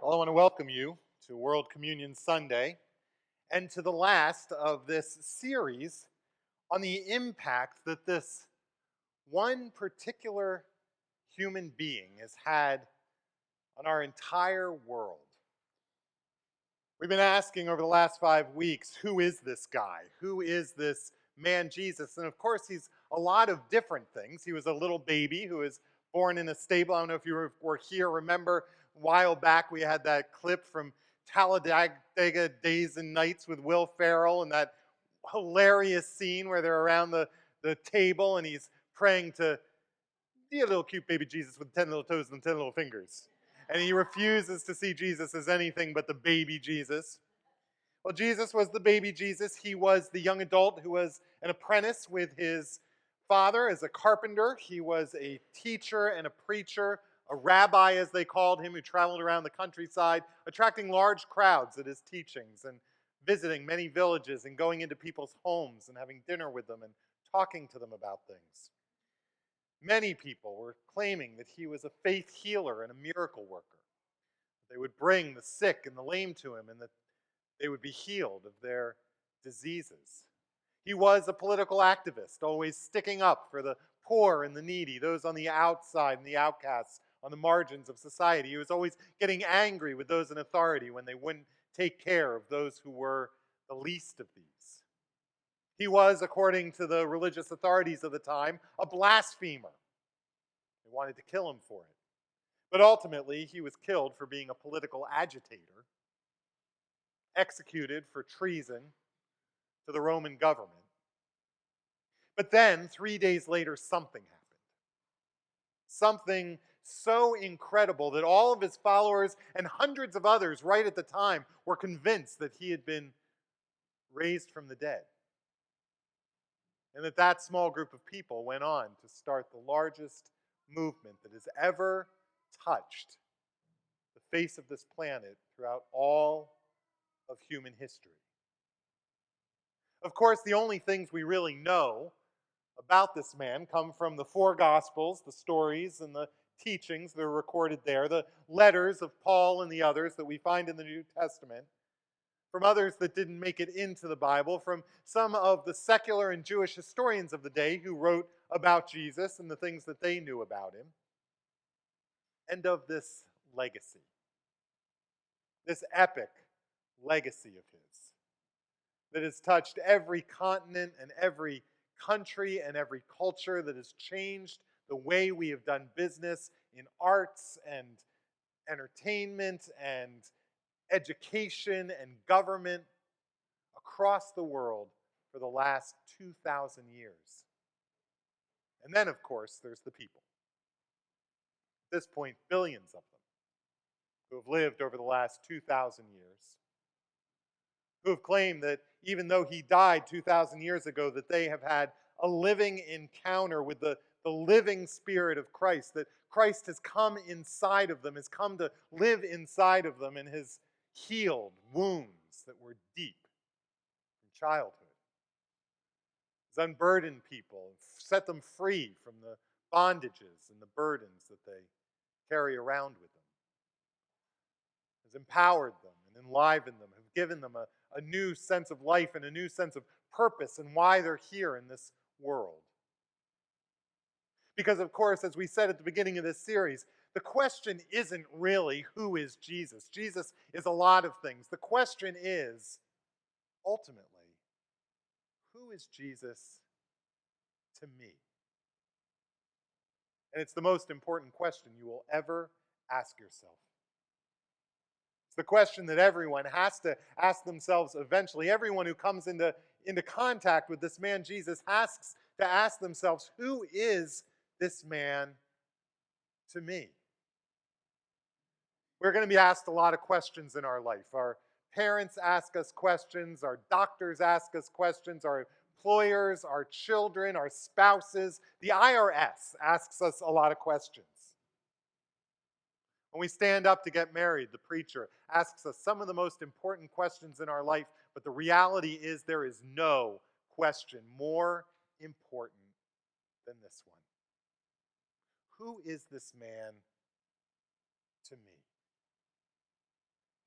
Well, I want to welcome you to World Communion Sunday and to the last of this series on the impact that this one particular human being has had on our entire world. We've been asking over the last 5 weeks, who is this guy? Who is this man Jesus? And of course, he's a lot of different things. He was a little baby who was born in a stable. I don't know if you were here. Remember, a while back, we had that clip from Talladega Days and Nights with Will Ferrell and that hilarious scene where they're around the table and he's praying to be a little cute baby Jesus with 10 little toes and 10 little fingers. And he refuses to see Jesus as anything but the baby Jesus. Well, Jesus was the baby Jesus. He was the young adult who was an apprentice with his father as a carpenter. He was a teacher and a preacher, a rabbi, as they called him, who traveled around the countryside, attracting large crowds at his teachings and visiting many villages and going into people's homes and having dinner with them and talking to them about things. Many people were claiming that he was a faith healer and a miracle worker. They would bring the sick and the lame to him and that they would be healed of their diseases. He was a political activist, always sticking up for the poor and the needy, those on the outside and the outcasts, on the margins of society. He was always getting angry with those in authority when they wouldn't take care of those who were the least of these. He was, according to the religious authorities of the time, a blasphemer. They wanted to kill him for it. But ultimately, he was killed for being a political agitator, executed for treason to the Roman government. But then, 3 days later, something happened. Something so incredible that all of his followers and hundreds of others right at the time were convinced that he had been raised from the dead. And that small group of people went on to start the largest movement that has ever touched the face of this planet throughout all of human history. Of course, the only things we really know about this man come from the four Gospels, the stories and the teachings that are recorded there, the letters of Paul and the others that we find in the New Testament, from others that didn't make it into the Bible, from some of the secular and Jewish historians of the day who wrote about Jesus and the things that they knew about him, and of this legacy, this epic legacy of his that has touched every continent and every country and every culture, that has changed the way we have done business in arts and entertainment and education and government across the world for the last 2,000 years. And then, of course, there's the people. At this point, billions of them who have lived over the last 2,000 years, who have claimed that even though he died 2,000 years ago, that they have had a living encounter with the living Spirit of Christ, that Christ has come inside of them, has come to live inside of them, and has healed wounds that were deep from childhood. Has unburdened people, set them free from the bondages and the burdens that they carry around with them. Has empowered them and enlivened them, have given them a new sense of life and a new sense of purpose and why they're here in this world. Because, of course, as we said at the beginning of this series, the question isn't really who is Jesus. Jesus is a lot of things. The question is, ultimately, who is Jesus to me? And it's the most important question you will ever ask yourself. It's the question that everyone has to ask themselves eventually. Everyone who comes into contact with this man Jesus has to ask themselves, who is this man to me? We're going to be asked a lot of questions in our life. Our parents ask us questions, our doctors ask us questions, our employers, our children, our spouses. The IRS asks us a lot of questions. When we stand up to get married, the preacher asks us some of the most important questions in our life, but the reality is there is no question more important than this one. Who is this man to me?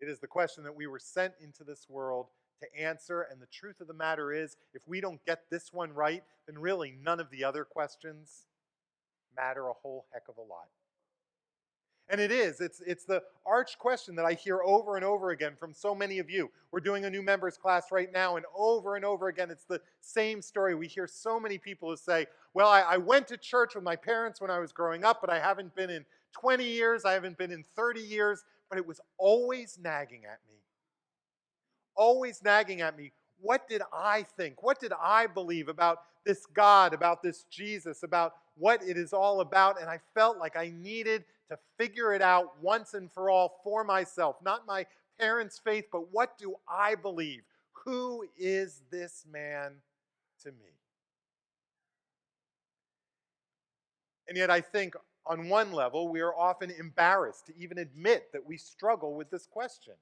It is the question that we were sent into this world to answer. And the truth of the matter is, if we don't get this one right, then really none of the other questions matter a whole heck of a lot. And it's the arch question that I hear over and over again from so many of you. We're doing a new members class right now, and over again, it's the same story. We hear so many people who say, well, I went to church with my parents when I was growing up, but I haven't been in 20 years, I haven't been in 30 years, but it was always nagging at me. Always nagging at me. What did I think? What did I believe about this God, about this Jesus, about what it is all about? And I felt like I needed to figure it out once and for all for myself. Not my parents' faith, but what do I believe? Who is this man to me? And yet I think on one level, we are often embarrassed to even admit that we struggle with this question.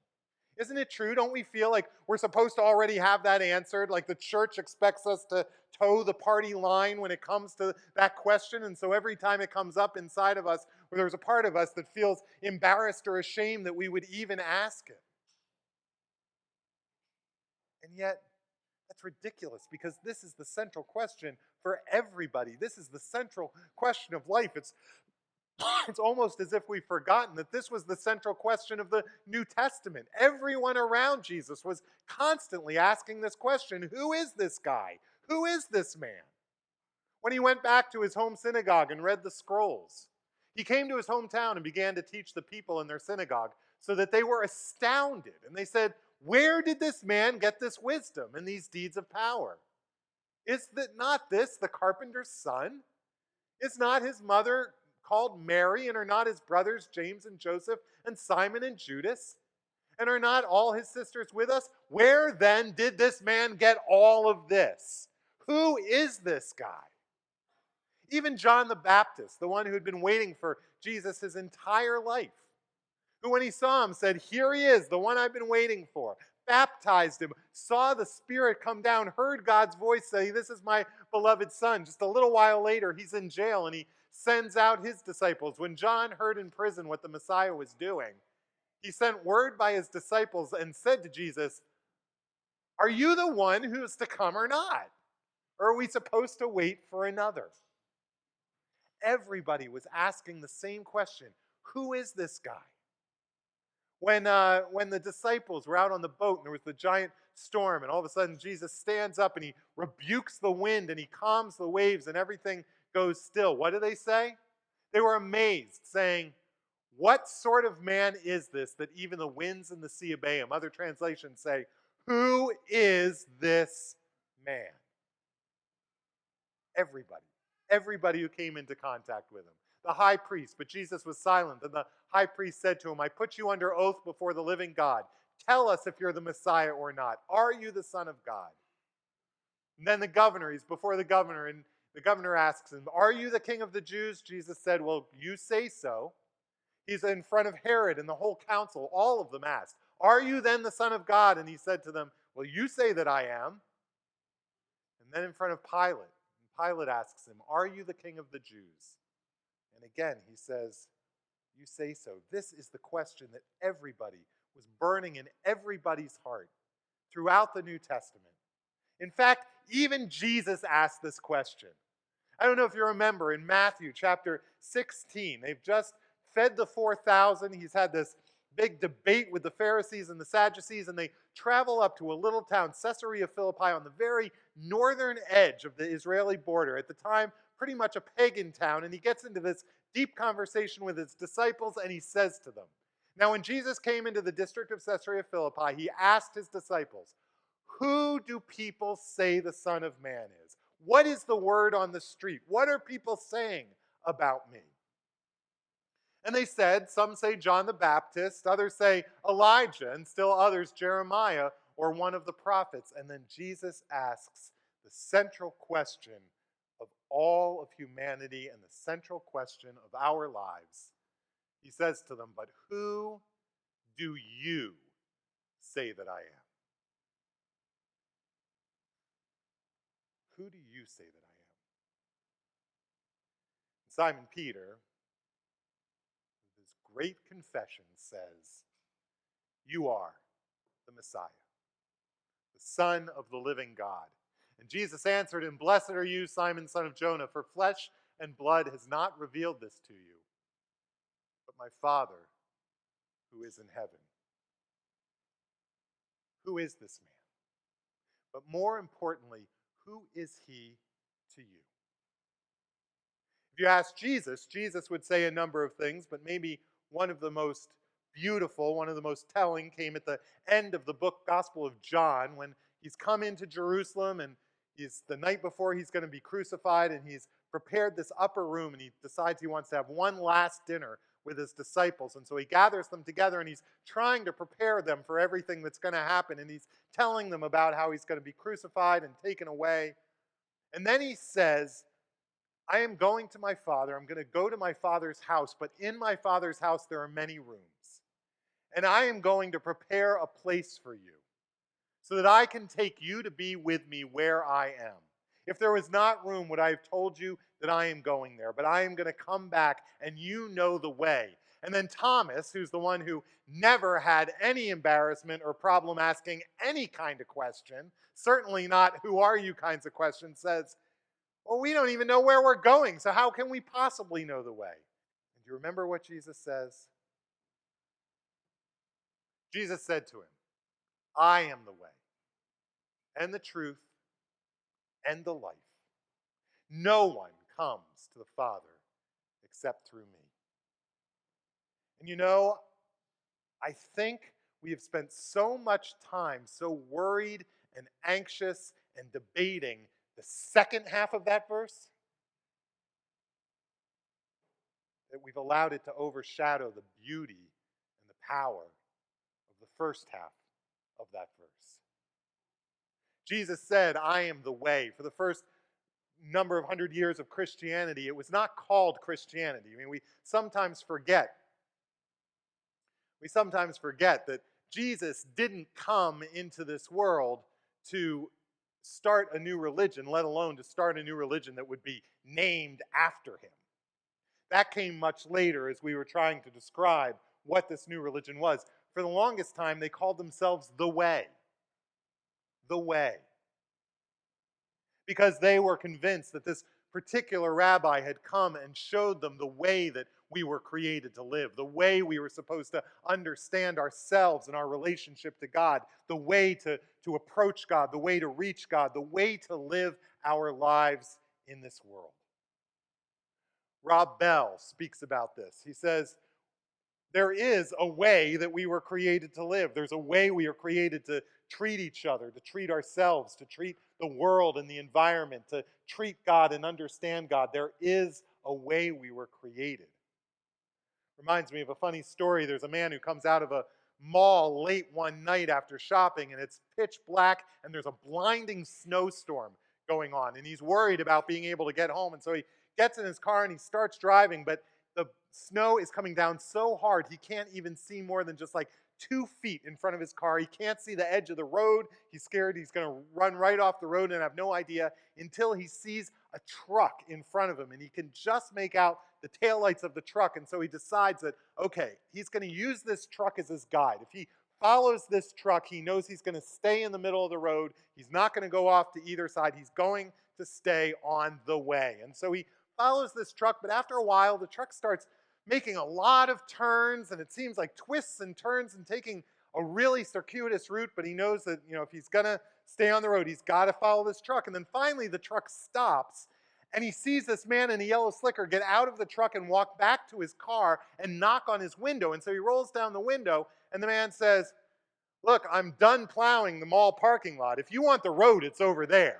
Isn't it true? Don't we feel like we're supposed to already have that answered? Like the church expects us to toe the party line when it comes to that question. And so every time it comes up inside of us, or there's a part of us that feels embarrassed or ashamed that we would even ask it. And yet, that's ridiculous because this is the central question for everybody. This is the central question of life. It's almost as if we've forgotten that this was the central question of the New Testament. Everyone around Jesus was constantly asking this question, who is this guy? Who is this man? When he went back to his home synagogue and read the scrolls, he came to his hometown and began to teach the people in their synagogue so that they were astounded. And they said, where did this man get this wisdom and these deeds of power? Is that not this the carpenter's son? Is not his mother called Mary, and are not his brothers James and Joseph and Simon and Judas? And are not all his sisters with us? Where then did this man get all of this? Who is this guy? Even John the Baptist, the one who had been waiting for Jesus his entire life, who when he saw him said, here he is, the one I've been waiting for, baptized him, saw the Spirit come down, heard God's voice say, this is my beloved son. Just a little while later, he's in jail and he sends out his disciples. When John heard in prison what the Messiah was doing, he sent word by his disciples and said to Jesus, are you the one who's to come or not? Or are we supposed to wait for another? Everybody was asking the same question. Who is this guy? When the disciples were out on the boat and there was the giant storm and all of a sudden Jesus stands up and he rebukes the wind and he calms the waves and everything goes still. What do they say? They were amazed, saying, what sort of man is this that even the winds and the sea obey him? Other translations say, who is this man? Everybody. Everybody who came into contact with him. The high priest, but Jesus was silent. And the high priest said to him, I put you under oath before the living God. Tell us if you're the Messiah or not. Are you the Son of God? And then the governor, he's before the governor, and the governor asks him, are you the king of the Jews? Jesus said, well, you say so. He's in front of Herod and the whole council. All of them asked, are you then the Son of God? And he said to them, well, you say that I am. And then in front of Pilate, and Pilate asks him, are you the king of the Jews? And again, he says, you say so. This is the question that everybody was burning in everybody's heart throughout the New Testament. In fact, even Jesus asked this question. I don't know if you remember in Matthew chapter 16, they've just fed the 4,000. He's had this big debate with the Pharisees and the Sadducees, and they travel up to a little town, Caesarea Philippi, on the very northern edge of the Israeli border. At the time, pretty much a pagan town, and he gets into this deep conversation with his disciples, and he says to them, now when Jesus came into the district of Caesarea Philippi, he asked his disciples, who do people say the Son of Man is? What is the word on the street? What are people saying about me? And they said, some say John the Baptist, others say Elijah, and still others Jeremiah or one of the prophets. And then Jesus asks the central question of all of humanity and the central question of our lives. He says to them, but who do you say that I am? Who do you say that I am? Simon Peter, with his great confession, says, You are the Messiah, the Son of the living God. And Jesus answered him, Blessed are you, Simon, son of Jonah, for flesh and blood has not revealed this to you, but my Father who is in heaven. Who is this man? But more importantly, who is he to you? If you ask Jesus, Jesus would say a number of things, but maybe one of the most beautiful, one of the most telling came at the end of the book Gospel of John when he's come into Jerusalem and he's the night before he's going to be crucified and he's prepared this upper room and he decides he wants to have one last dinner with his disciples. And so he gathers them together and he's trying to prepare them for everything that's going to happen. And he's telling them about how he's going to be crucified and taken away. And then he says, I am going to my Father. I'm going to go to my Father's house, but in my Father's house there are many rooms. And I am going to prepare a place for you so that I can take you to be with me where I am. If there was not room, would I have told you that I am going there? But I am going to come back and you know the way. And then Thomas, who's the one who never had any embarrassment or problem asking any kind of question, certainly not who are you kinds of questions, says, well, we don't even know where we're going, so how can we possibly know the way? And do you remember what Jesus says? Jesus said to him, I am the way and the truth and the life. No one comes to the Father except through me. And you know, I think we have spent so much time so worried and anxious and debating the second half of that verse that we've allowed it to overshadow the beauty and the power of the first half of that verse. Jesus said, I am the way. For the first number of 100 years of Christianity, it was not called Christianity. I mean, we sometimes forget that Jesus didn't come into this world to start a new religion, let alone to start a new religion that would be named after him. That came much later as we were trying to describe what this new religion was. For the longest time, they called themselves the Way. The Way. Because they were convinced that this particular rabbi had come and showed them the way that we were created to live, the way we were supposed to understand ourselves and our relationship to God, the way to approach God, the way to reach God, the way to live our lives in this world. Rob Bell speaks about this. He says, there is a way that we were created to live. There's a way we are created to treat each other, to treat ourselves, to treat the world and the environment, to treat God and understand God. There is a way we were created. Reminds me of a funny story. There's a man who comes out of a mall late one night after shopping, and it's pitch black, and there's a blinding snowstorm going on, and he's worried about being able to get home, and so he gets in his car and he starts driving, but the snow is coming down so hard he can't even see more than just like 2 feet in front of his car. He can't see the edge of the road. He's scared he's going to run right off the road and have no idea until he sees a truck in front of him, and he can just make out the taillights of the truck. And so he decides that, okay, he's going to use this truck as his guide. If he follows this truck, he knows he's going to stay in the middle of the road. He's not going to go off to either side. He's going to stay on the way. And so he follows this truck, but after a while, the truck starts making a lot of turns, and it seems like twists and turns and taking a really circuitous route, but he knows that, if he's going to stay on the road, he's got to follow this truck. And then finally the truck stops, and he sees this man in a yellow slicker get out of the truck and walk back to his car and knock on his window. And so he rolls down the window, and the man says, look, I'm done plowing the mall parking lot. If you want the road, it's over there.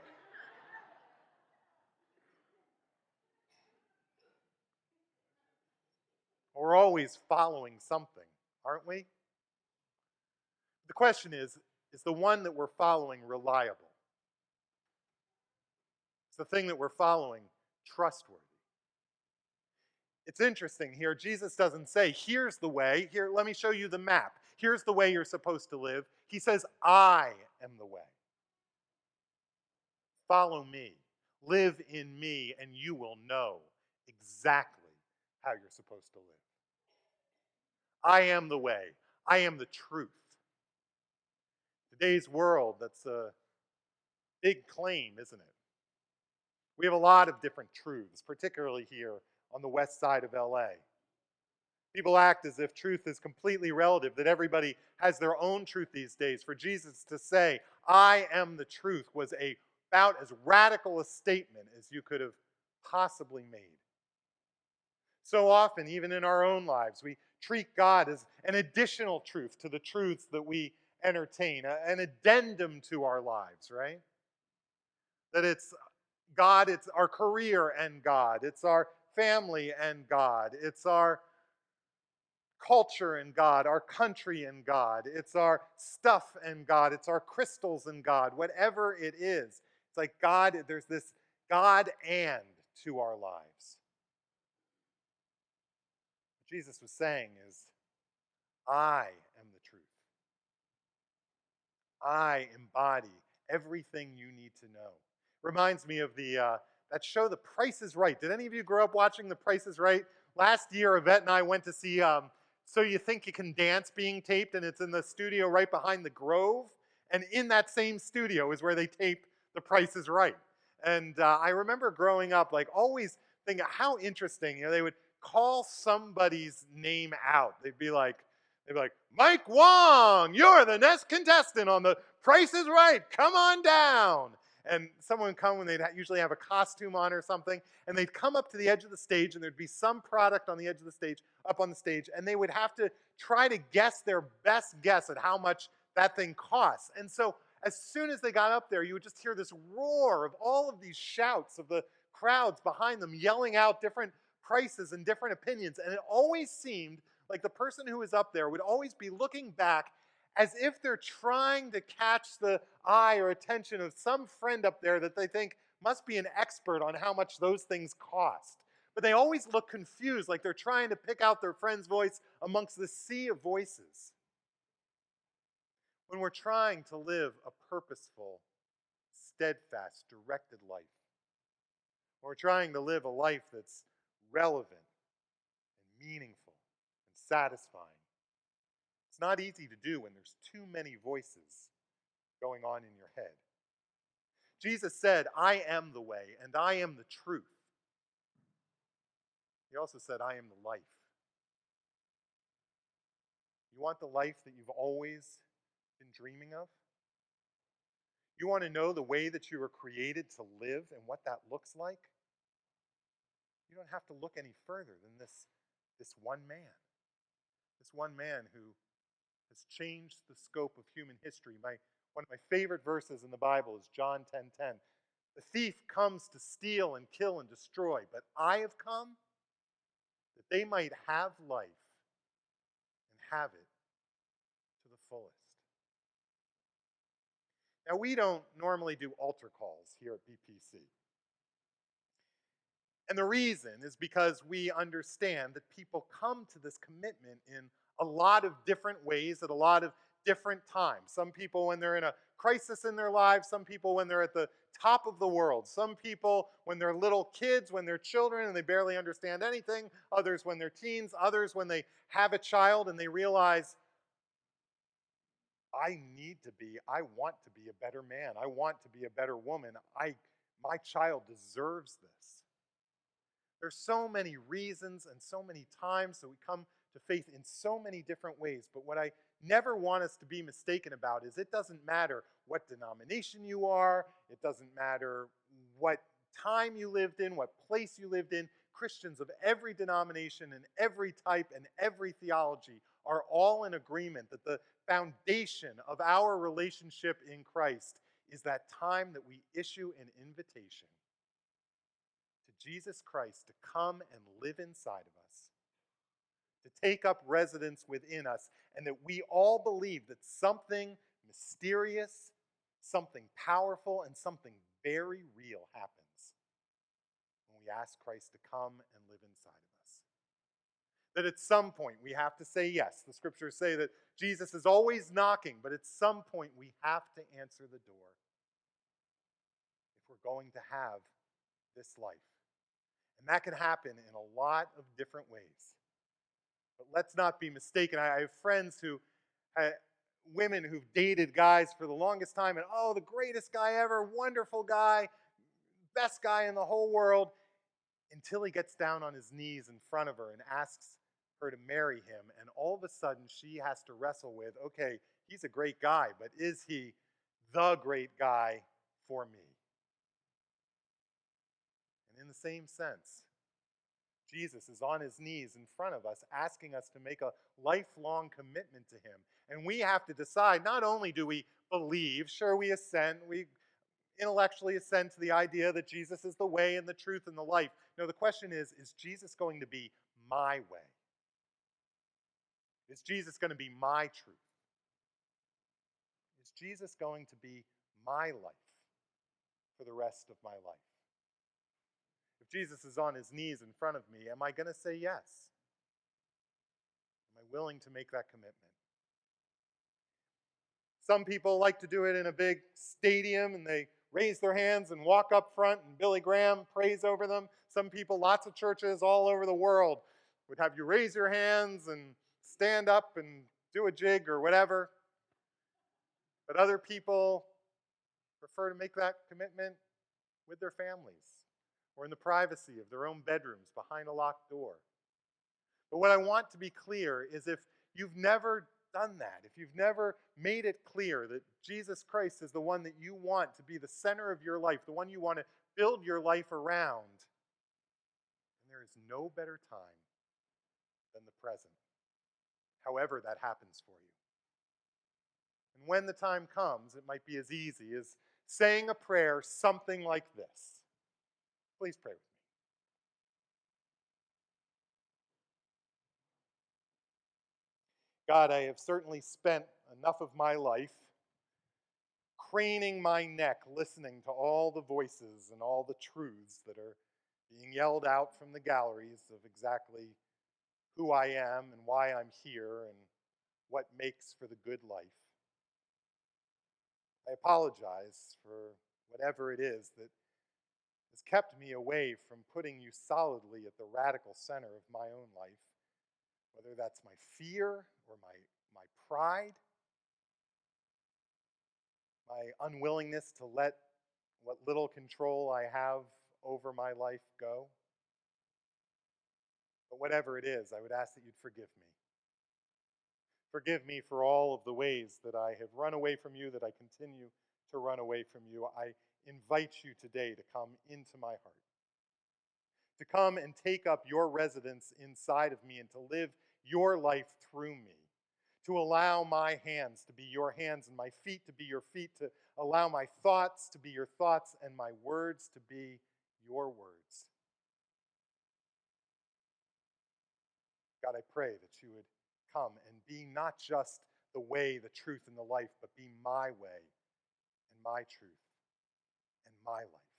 We're always following something, aren't we? The question is the one that we're following reliable? Is the thing that we're following trustworthy? It's interesting here. Jesus doesn't say, here's the way. Here, let me show you the map. Here's the way you're supposed to live. He says, I am the way. Follow me. Live in me, and you will know exactly how you're supposed to live. I am the way. I am the truth. Today's world, that's a big claim, isn't it? We have a lot of different truths, particularly here on the west side of LA. People act as if truth is completely relative, that everybody has their own truth these days. For Jesus to say, I am the truth, was about as radical a statement as you could have possibly made. So often, even in our own lives, we treat God as an additional truth to the truths that we entertain, an addendum to our lives, right? That it's God, it's our career and God, it's our family and God, it's our culture and God, our country and God, it's our stuff and God, it's our crystals and God, whatever it is. It's like God, there's this God and to our lives. What Jesus was saying is, I am the truth. I embody everything you need to know. Reminds me of that show, The Price is Right. Did any of you grow up watching The Price is Right? Last year, Yvette and I went to see So You Think You Can Dance being taped, and it's in the studio right behind the Grove. And in that same studio is where they tape The Price is Right. And I remember growing up, like always thinking how interesting. They would call somebody's name out. They'd be like, Mike Wong, you're the next contestant on The Price is Right. Come on down. And someone would come and they'd usually have a costume on or something, and they'd come up to the edge of the stage, and there'd be some product on the edge of the stage, up on the stage, and they would have to try to guess their best guess at how much that thing costs. And so as soon as they got up there, you would just hear this roar of all of these shouts of the crowds behind them yelling out different prices and different opinions. And it always seemed like the person who was up there would always be looking back as if they're trying to catch the eye or attention of some friend up there that they think must be an expert on how much those things cost. But they always look confused, like they're trying to pick out their friend's voice amongst the sea of voices. When we're trying to live a purposeful, steadfast, directed life, when we're trying to live a life that's relevant and meaningful and satisfying, it's not easy to do when there's too many voices going on in your head. Jesus said, I am the way and I am the truth. He also said, I am the life. You want the life that you've always been dreaming of? You want to know the way that you were created to live and what that looks like? You don't have to look any further than this one man. This one man who has changed the scope of human history. One of my favorite verses in the Bible is John 10:10. The thief comes to steal and kill and destroy, but I have come that they might have life and have it to the fullest. Now, we don't normally do altar calls here at BPC. And the reason is because we understand that people come to this commitment in a lot of different ways at a lot of different times. Some people when they're in a crisis in their lives, some people when they're at the top of the world, some people when they're little kids, when they're children and they barely understand anything, others when they're teens, others when they have a child and they realize, I want to be a better man. I want to be a better woman. My child deserves this. There's so many reasons and so many times that we come to faith in so many different ways. But what I never want us to be mistaken about is it doesn't matter what denomination you are. It doesn't matter what time you lived in, what place you lived in. Christians of every denomination and every type and every theology are all in agreement that the foundation of our relationship in Christ is that time that we issue an invitation to Jesus Christ to come and live inside of us, to take up residence within us, and that we all believe that something mysterious, something powerful, and something very real happens when we ask Christ to come and live inside of us. That at some point we have to say yes. The scriptures say that Jesus is always knocking, but at some point we have to answer the door if we're going to have this life. And that can happen in a lot of different ways. But let's not be mistaken. I have friends who women who've dated guys for the longest time and, oh, the greatest guy ever, wonderful guy, best guy in the whole world, until he gets down on his knees in front of her and asks her to marry him. And all of a sudden, she has to wrestle with, okay, he's a great guy, but is he the great guy for me? And in the same sense, Jesus is on his knees in front of us, asking us to make a lifelong commitment to him. And we have to decide, not only do we believe, sure, we assent, we intellectually assent to the idea that Jesus is the way and the truth and the life. No, the question is Jesus going to be my way? Is Jesus going to be my truth? Is Jesus going to be my life for the rest of my life? If Jesus is on his knees in front of me, am I going to say yes? Am I willing to make that commitment? Some people like to do it in a big stadium and they raise their hands and walk up front and Billy Graham prays over them. Some people, lots of churches all over the world, would have you raise your hands and stand up and do a jig or whatever. But other people prefer to make that commitment with their families or in the privacy of their own bedrooms behind a locked door. But what I want to be clear is if you've never done that, if you've never made it clear that Jesus Christ is the one that you want to be the center of your life, the one you want to build your life around, then there is no better time than the present, however that happens for you. And when the time comes, it might be as easy as saying a prayer something like this. Please pray with me. God, I have certainly spent enough of my life craning my neck listening to all the voices and all the truths that are being yelled out from the galleries of exactly who I am and why I'm here and what makes for the good life. I apologize for whatever it is that has kept me away from putting you solidly at the radical center of my own life, whether that's my fear or my pride, my unwillingness to let what little control I have over my life go. But whatever it is, I would ask that you'd forgive me. Forgive me for all of the ways that I have run away from you, that I continue to run away from you. I invite you today to come into my heart, to come and take up your residence inside of me and to live your life through me, to allow my hands to be your hands and my feet to be your feet, to allow my thoughts to be your thoughts and my words to be your words. God, I pray that you would come and be not just the way, the truth, and the life, but be my way and my truth and my life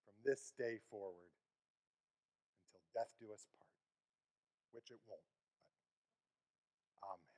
from this day forward until death do us part, which it won't. But amen.